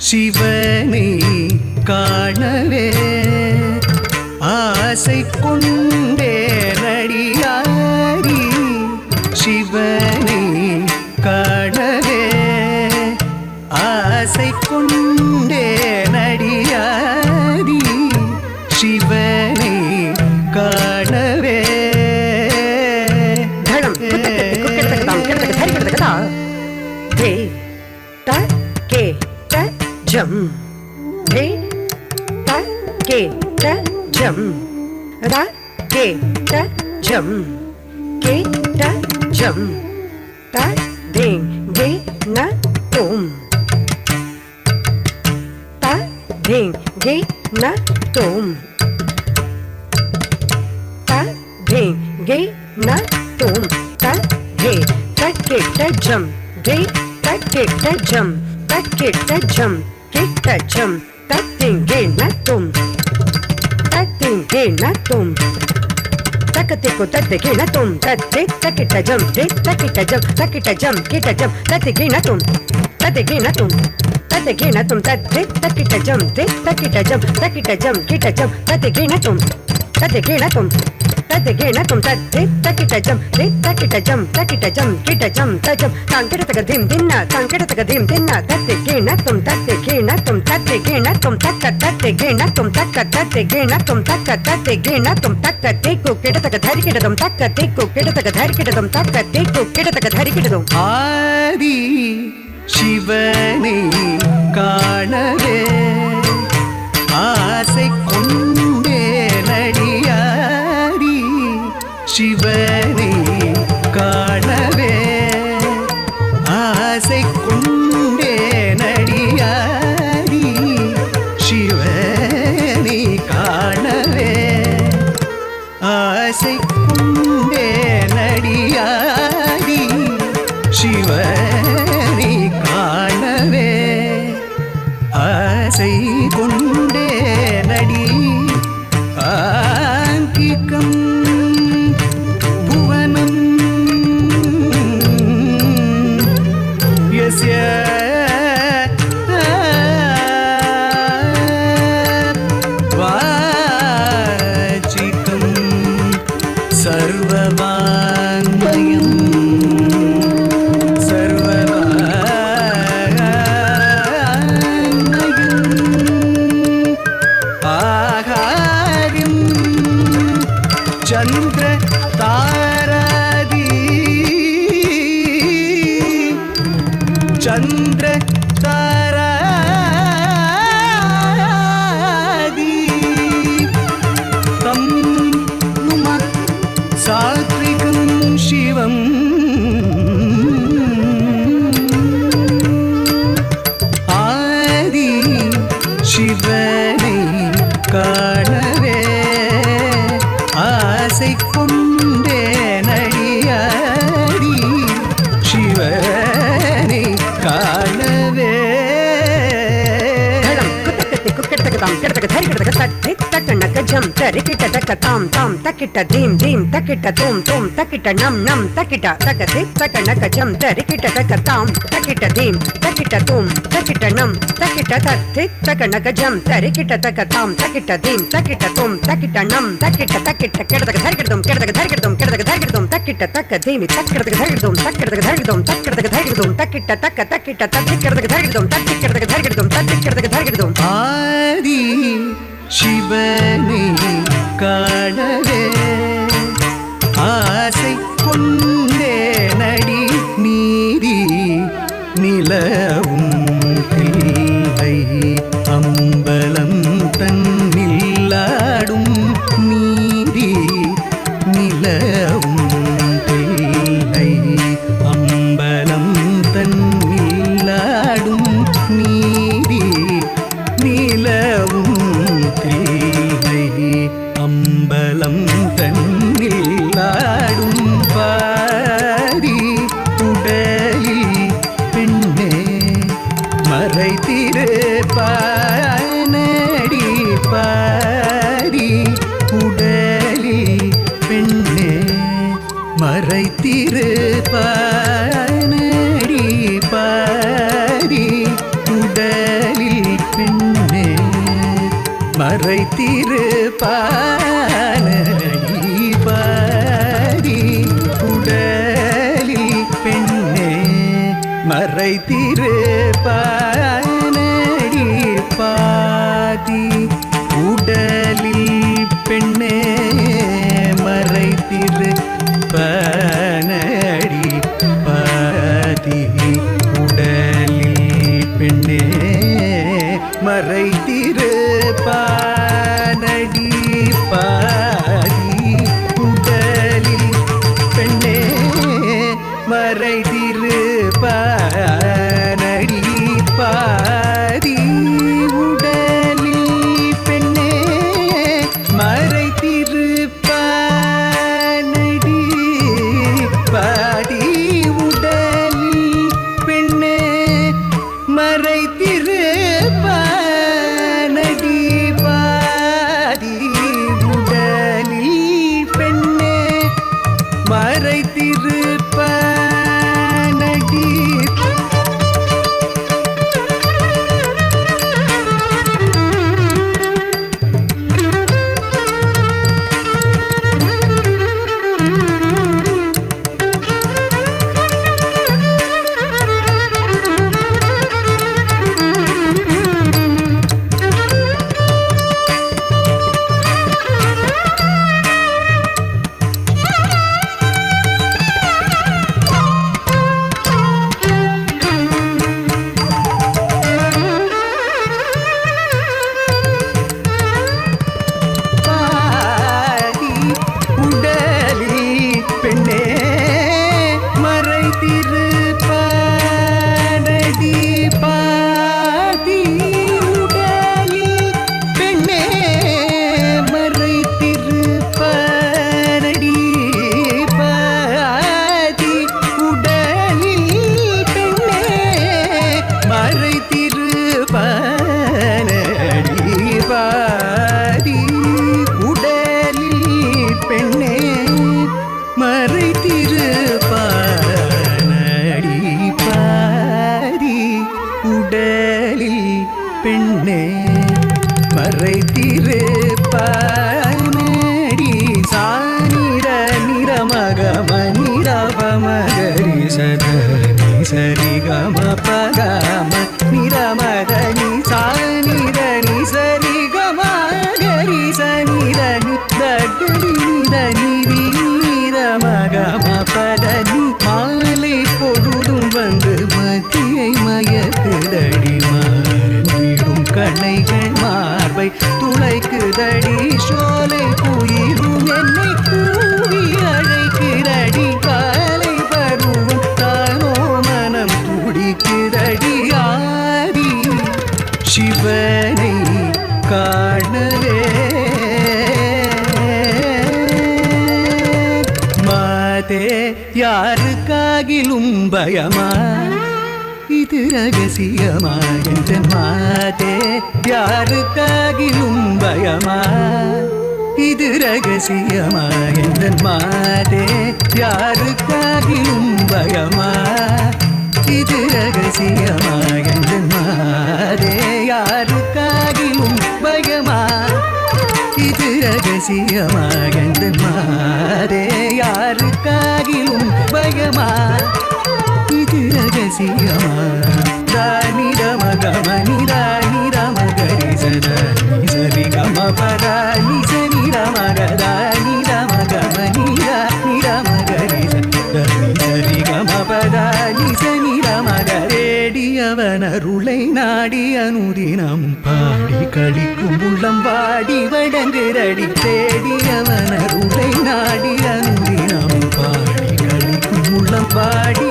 சிவனை காணவே ஆசை கொண்டே நடியாரி சிவனை காணவே ஆசை கொண்டே நடியாரி சிவனை காணவே jam re ta ke ta jam ra ke ta jam ke ta jam ta ding ge na tum ta ding ge na tum ta ding ge na tum ta ge ta ke ta jam ge ta ke ta jam ta ke ta jam kita jam tatinge natum takatiko tatinge natum takita jam takita jam takita jam kita jam tatinge natum takita jam takita jam kita jam kita jam tatinge natum takita jam kita jam kita jam tanketa dim dinna tatinge natum tatinge natum tatinge natum takatiku kita dharikidum takatiku kita dharikidum takatiku kita dharikidum ஆதி சிவனை காணவே ஆசை கொண்டே நடியாரி சிவனை காணவே ஆசை கொண்டே நடியாரி சிவனை காணவே ஆசை கொண்டே நடியாரி சிவனை காணவே ஆசை கொண்டே நடி ஆங்கிகம் புவனம் யஸ்ய வாசிகம் சர்வவாங்மயம் चंद्र तारादी चंद्र तारादी तम नुमा सात्विकं शिवम् आदि शिवனை காணவே ஆசை கொண்டே நடியாரி சிவனை காணவே jam tarikita takatam tam takita dim takita tum takita nam takita takatik takanaka jam tarikita takatam takita dim takita tum takita nam takita tatik takanaka jam tarikita takatam takita dim takita tum takita nam takita kedaka dharikidum takita takadim takita dharikidum takita dharikidum ஆதி சிவனை காணவே ஆசை கொண்டே நடி நீதி நிலவும் பிள்ளை அம்பலம் தன்னில்லாடும் நீதி நிலவும் பிள்ளை அம்பலம் தன்னில்லாடும் நீதி நிலவும் அம்பலம் தன்னில் ஆடும் பாரி உடலில் பெண்ணே மறைத்திருப்பானடி பாதி உடலில் பெண்ணே மறைத்திருப்பானடி பாதி உடலில் பெண்ணே மறைத்திருப்பானடி பாதி உடலில் பெண்ணே மறைத்திருப்பானடி பாதி உடலில் பெண்ணே மறைத்திருப்பானடி பாதி உடலில் பெண்ணே மறைத்திருப்பானடி பாதி உடலில் பெண்ணே மறைத்திருப்பானடி பாதி உடலில் பெண்ணே மறைத்திருப்பானடி பெண்ணே மறைத்திருப்பானடி சானிட நிறமகம நிரபமகரி சதனி சரிகம பகம நிரமகனி சானிட நி சரிகமகரி சனிதனி தகரி நிதனி நிரமகம பதனி மாலை பொழுதும் வந்து மத்தியை மயக்குதடி கண்ணைகள் மார்பை துளைக்குதடி சோலை குயிலும் என்னை கூவி அழைக்குதடி காலை பருவம் தானோ மனம் துடிக்குதடி ஆதி சிவனை காணவே மாதே யாருக்காகிலும் பயமா இது ரகசியமா என்ற மாதே யாருக்காகிலும் பயமா இது ரகசியமா என்ற மாதே யாருக்காகிலும் பயமா இது ரகசியமா என்ற மாதே யாருக்காகிலும் பயமா இது ரகசியமா என்ற மாதே யாருக்காகிலும் பயமா இது ரகசியமா தானி ரம கம நிராணி ரம கரி சதா நிசரி கம பராணி சனி ரம கதானி ரம கம நிராணி ரம கரி சதா நிசரி கம பராணி சனி ரம கரேடியவன் அருளை நாடி அனுதினம் பாடி கழிக்கும் உள்ளம் வாடி வடங்குரடி தேடியவன் அருளை நாடி அனுதினம் பாடி கழிக்கும் உள்ளம் வாடி